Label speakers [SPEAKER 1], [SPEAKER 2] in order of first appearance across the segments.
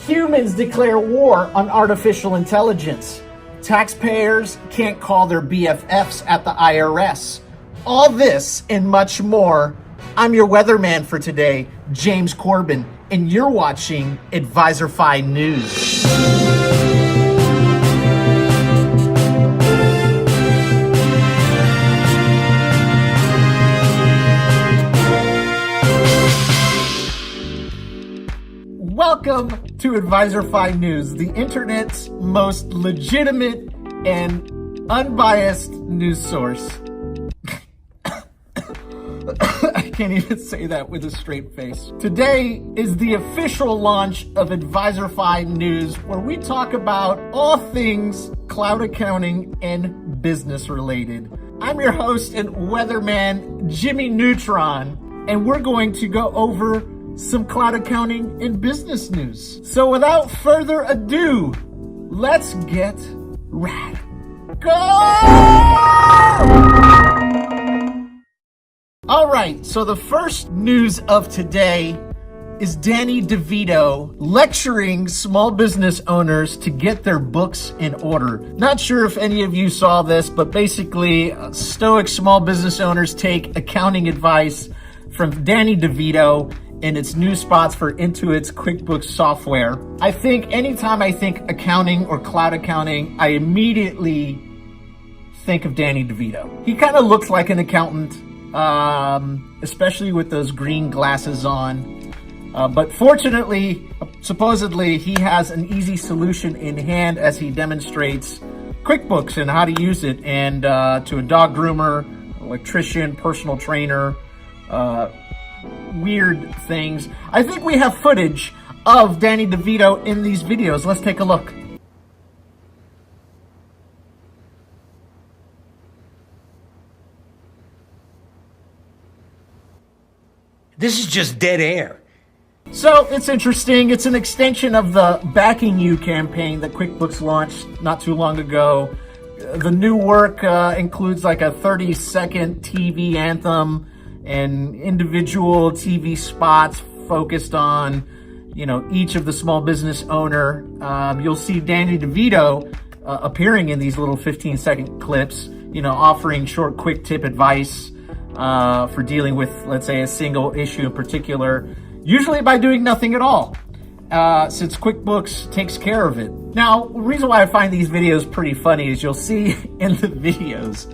[SPEAKER 1] Humans declare war on artificial intelligence. Taxpayers can't call their BFFs at the IRS. All this and much more. I'm your weatherman for today, James Corbin, and you're watching AdvisorFi News. Welcome to AdvisorFi News, the internet's most legitimate and unbiased news source. I can't even say that with a straight face. Today is the official launch of AdvisorFi News, where we talk about all things cloud accounting and business related. I'm your host and weatherman, Jimmy Neutron, and we're going to go over some cloud accounting and business news. So without further ado, let's get rad. Go! All right, so the first news of today is Danny Devito lecturing small business owners to get their books in order. Not sure if any of you saw this, but basically stoic small business owners take accounting advice from Danny Devito in its new spots for Intuit's QuickBooks software. I think anytime I think accounting or cloud accounting, I immediately think of Danny Devito. He kind of looks like an accountant, especially with those green glasses on. But fortunately, supposedly, he has an easy solution in hand as he demonstrates QuickBooks and how to use it, and to a dog groomer, electrician, personal trainer, weird things. I think we have footage of Danny Devito in these videos. Let's take a look.
[SPEAKER 2] This is just dead air.
[SPEAKER 1] So it's interesting. It's an extension of the Backing You campaign that QuickBooks launched not too long ago. The new work includes like a 30-second TV anthem and individual TV spots focused on, each of the small business owner. You'll see Danny DeVito appearing in these little 15-second clips, offering short, quick tip advice for dealing with, let's say, a single issue in particular, usually by doing nothing at all, since QuickBooks takes care of it. Now, the reason why I find these videos pretty funny is you'll see in the videos,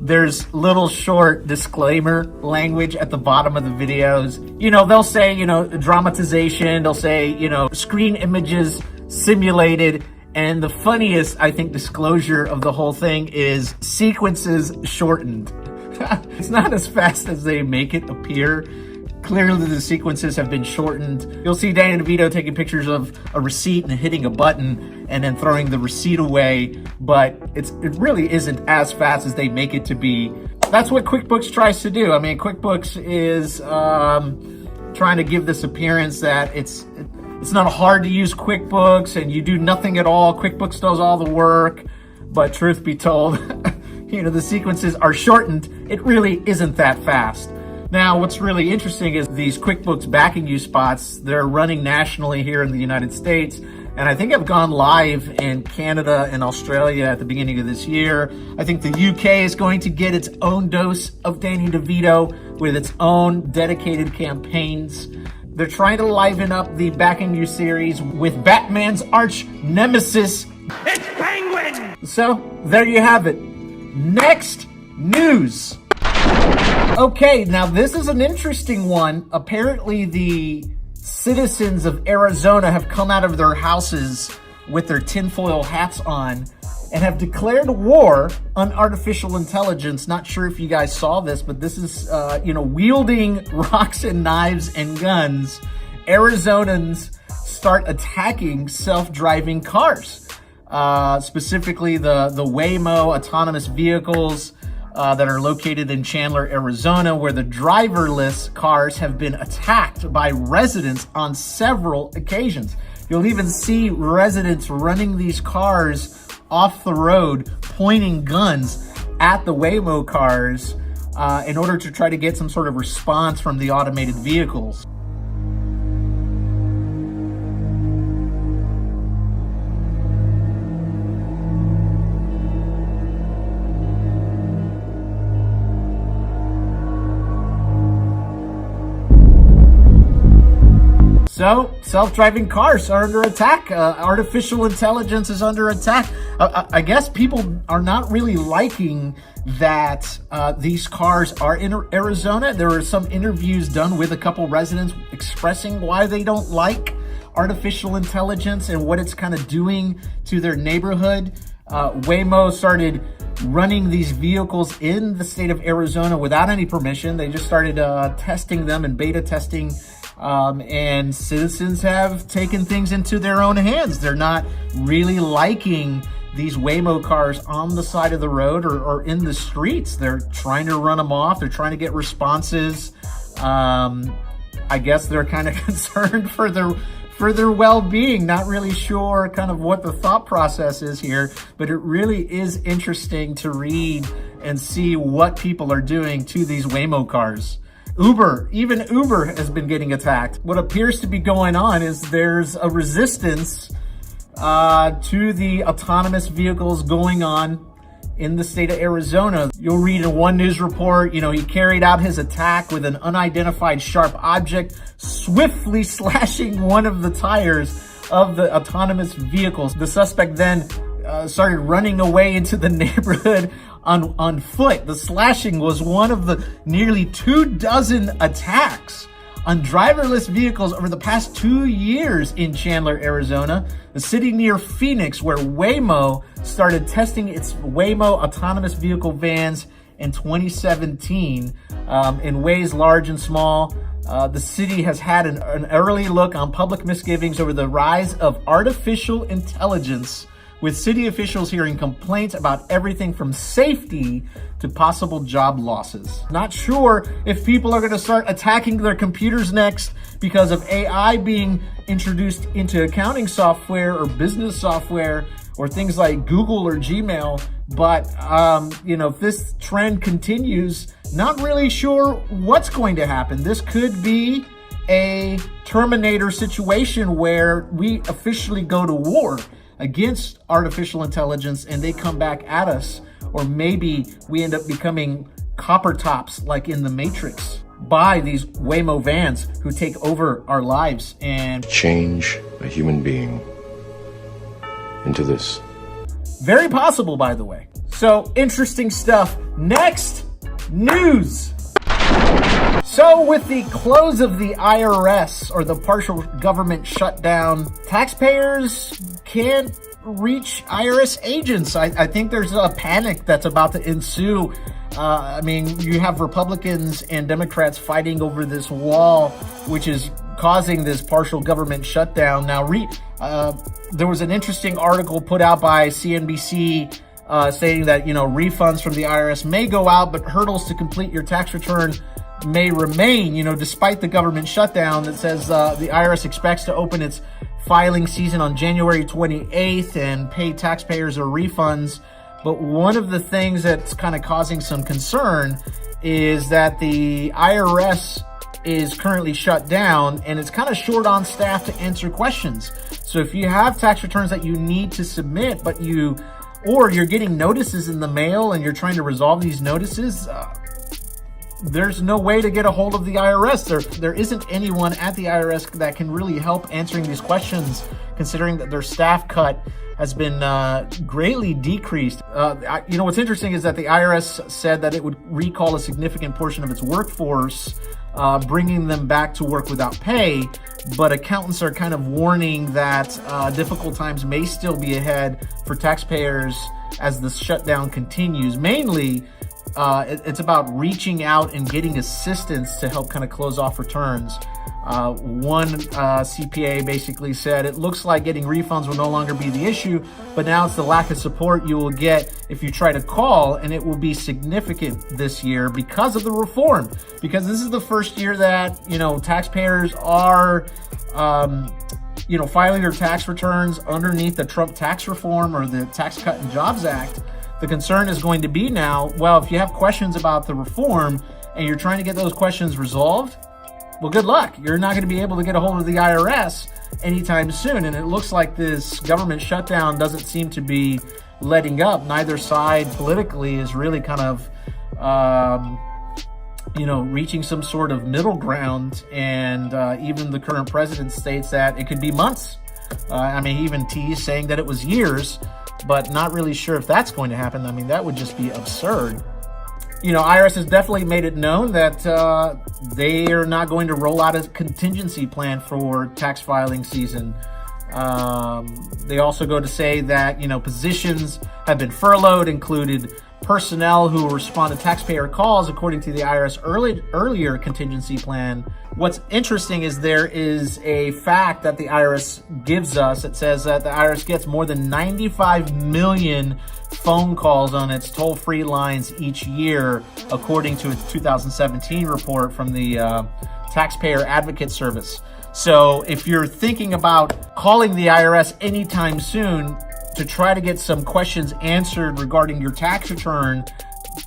[SPEAKER 1] there's little short disclaimer language at the bottom of the videos. They'll say, dramatization, they'll say, screen images simulated. And the funniest, I think, disclosure of the whole thing is sequences shortened. It's not as fast as they make it appear. Clearly the sequences have been shortened. You'll see Danny DeVito taking pictures of a receipt and hitting a button and then throwing the receipt away, but it really isn't as fast as they make it to be. That's what QuickBooks tries to do. I mean, QuickBooks is trying to give this appearance that it's not hard to use QuickBooks and you do nothing at all. QuickBooks does all the work, but truth be told, the sequences are shortened. It really isn't that fast. Now, what's really interesting is these QuickBooks Backing You spots. They're running nationally here in the United States, and I think have gone live in Canada and Australia at the beginning of this year. I think the UK is going to get its own dose of Danny DeVito with its own dedicated campaigns. They're trying to liven up the Backing You series with Batman's arch nemesis.
[SPEAKER 2] It's Penguin!
[SPEAKER 1] So, there you have it. Next news. Okay, now this is an interesting one. Apparently the citizens of Arizona have come out of their houses with their tinfoil hats on and have declared war on artificial intelligence. Not sure if you guys saw this, but this is, wielding rocks and knives and guns. Arizonans start attacking self-driving cars, specifically the Waymo autonomous vehicles that are located in Chandler, Arizona, where the driverless cars have been attacked by residents on several occasions. You'll even see residents running these cars off the road, pointing guns at the Waymo cars in order to try to get some sort of response from the automated vehicles. So, self-driving cars are under attack. Artificial intelligence is under attack. I guess people are not really liking that these cars are in Arizona. There were some interviews done with a couple residents expressing why they don't like artificial intelligence and what it's kind of doing to their neighborhood. Waymo started running these vehicles in the state of Arizona without any permission. They just started testing them and beta testing. And citizens have taken things into their own hands. They're not really liking these Waymo cars on the side of the road or in the streets. They're trying to run them off. They're trying to get responses. I guess they're kind of concerned for their well-being. Not really sure kind of what the thought process is here, but it really is interesting to read and see what people are doing to these Waymo cars. Even Uber has been getting attacked. What appears to be going on is there's a resistance to the autonomous vehicles going on in the state of Arizona. You'll read in one news report, he carried out his attack with an unidentified sharp object, swiftly slashing one of the tires of the autonomous vehicles. The suspect then started running away into the neighborhood on foot. The slashing was one of the nearly 24 attacks on driverless vehicles over the past 2 years in Chandler, Arizona, the city near Phoenix, where Waymo started testing its Waymo autonomous vehicle vans in 2017 in ways large and small. The city has had an early look on public misgivings over the rise of artificial intelligence, with city officials hearing complaints about everything from safety to possible job losses. Not sure if people are going to start attacking their computers next because of AI being introduced into accounting software or business software or things like Google or Gmail. But, if this trend continues, not really sure what's going to happen. This could be a Terminator situation where we officially go to war against artificial intelligence and they come back at us, or maybe we end up becoming copper tops like in the Matrix by these Waymo vans who take over our lives and
[SPEAKER 3] change a human being into this.
[SPEAKER 1] Very possible, by the way. So interesting stuff. Next, news. So with the close of the IRS, or the partial government shutdown, taxpayers can't reach IRS agents. I think there's a panic that's about to ensue. You have Republicans and Democrats fighting over this wall, which is causing this partial government shutdown. Now, there was an interesting article put out by CNBC stating that, refunds from the IRS may go out, but hurdles to complete your tax return may remain, despite the government shutdown. That says the IRS expects to open its filing season on January 28th and pay taxpayers their refunds. But one of the things that's kind of causing some concern is that the IRS is currently shut down and it's kind of short on staff to answer questions. So if you have tax returns that you need to submit, but you're getting notices in the mail and you're trying to resolve these notices, there's no way to get a hold of the IRS. There isn't anyone at the IRS that can really help answering these questions, considering that their staff cut has been greatly decreased. What's interesting is that the IRS said that it would recall a significant portion of its workforce, bringing them back to work without pay. But accountants are kind of warning that difficult times may still be ahead for taxpayers as the shutdown continues. Mainly, it's about reaching out and getting assistance to help kind of close off returns. One CPA basically said, it looks like getting refunds will no longer be the issue, but now it's the lack of support you will get if you try to call, and it will be significant this year because of the reform. Because this is the first year that, taxpayers are, filing their tax returns underneath the Trump tax reform or the Tax Cut and Jobs Act. The concern is going to be now, well, if you have questions about the reform and you're trying to get those questions resolved, well, good luck. You're not going to be able to get a hold of the IRS anytime soon. And it looks like this government shutdown doesn't seem to be letting up. Neither side politically is really kind of reaching some sort of middle ground. And even the current president states that it could be months. He even teased saying that it was years, but not really sure if that's going to happen. I mean, that would just be absurd. IRS has definitely made it known that they are not going to roll out a contingency plan for tax filing season. They also go to say that, positions have been furloughed, included personnel who will respond to taxpayer calls according to the IRS earlier contingency plan. What's interesting is there is a fact that the IRS gives us. It says that the IRS gets more than 95 million phone calls on its toll-free lines each year, according to its 2017 report from the Taxpayer Advocate Service. So if you're thinking about calling the IRS anytime soon to try to get some questions answered regarding your tax return,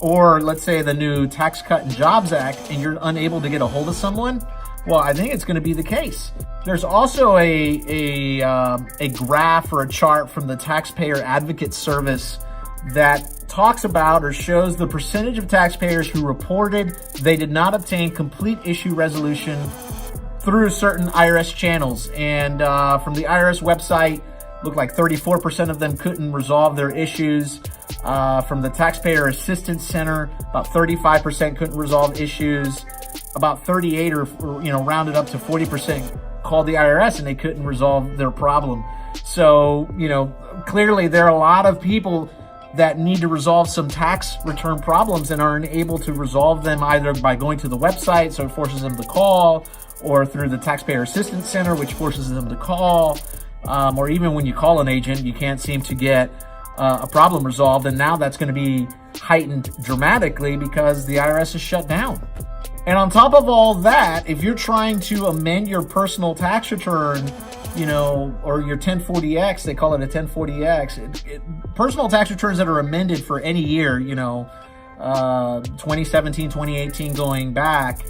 [SPEAKER 1] or let's say the new Tax Cut and Jobs Act, and you're unable to get a hold of someone, well, I think it's going to be the case. There's also a graph or a chart from the Taxpayer Advocate Service that talks about or shows the percentage of taxpayers who reported they did not obtain complete issue resolution through certain IRS channels. And from the IRS website, looked like 34% of them couldn't resolve their issues. From the Taxpayer Assistance Center, about 35% couldn't resolve issues. About 38 or rounded up to 40% called the IRS and they couldn't resolve their problem. So, clearly there are a lot of people that need to resolve some tax return problems and aren't able to resolve them either by going to the website, so it forces them to call, or through the Taxpayer Assistance Center, which forces them to call, or even when you call an agent, you can't seem to get a problem resolved. And now that's going to be heightened dramatically because the IRS is shut down. And on top of all that, if you're trying to amend your personal tax return, or your 1040X, they call it a 1040X, personal tax returns that are amended for any year, 2017, 2018 going back,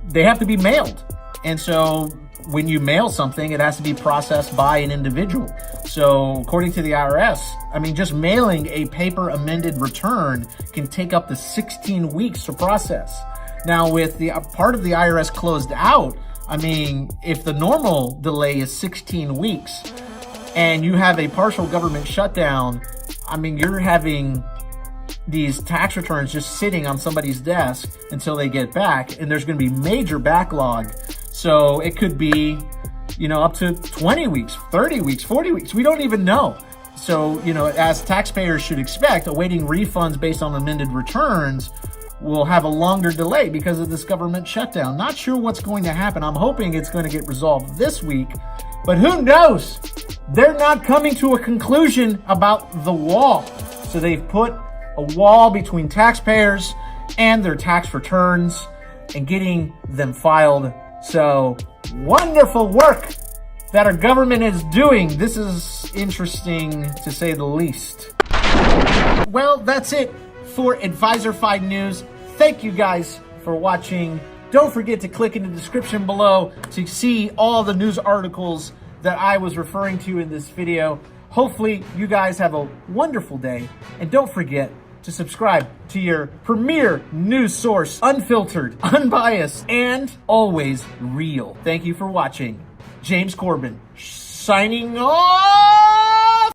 [SPEAKER 1] they have to be mailed. And so when you mail something, it has to be processed by an individual. So according to the IRS, just mailing a paper amended return can take up to 16 weeks to process. Now, with the part of the IRS closed out, if the normal delay is 16 weeks and you have a partial government shutdown, you're having these tax returns just sitting on somebody's desk until they get back, and there's going to be major backlog. So it could be, up to 20 weeks, 30 weeks, 40 weeks. We don't even know. So, as taxpayers should expect, awaiting refunds based on amended returns will have a longer delay because of this government shutdown. Not sure what's going to happen. I'm hoping it's going to get resolved this week, but who knows? They're not coming to a conclusion about the wall. So they've put a wall between taxpayers and their tax returns and getting them filed. So wonderful work that our government is doing. This is interesting to say the least. Well, that's it for AdvisorFi News. Thank you guys for watching. Don't forget to click in the description below to see all the news articles that I was referring to in this video. Hopefully you guys have a wonderful day, and don't forget to subscribe to your premier news source, unfiltered, unbiased, and always real. Thank you for watching. James Corbin signing off.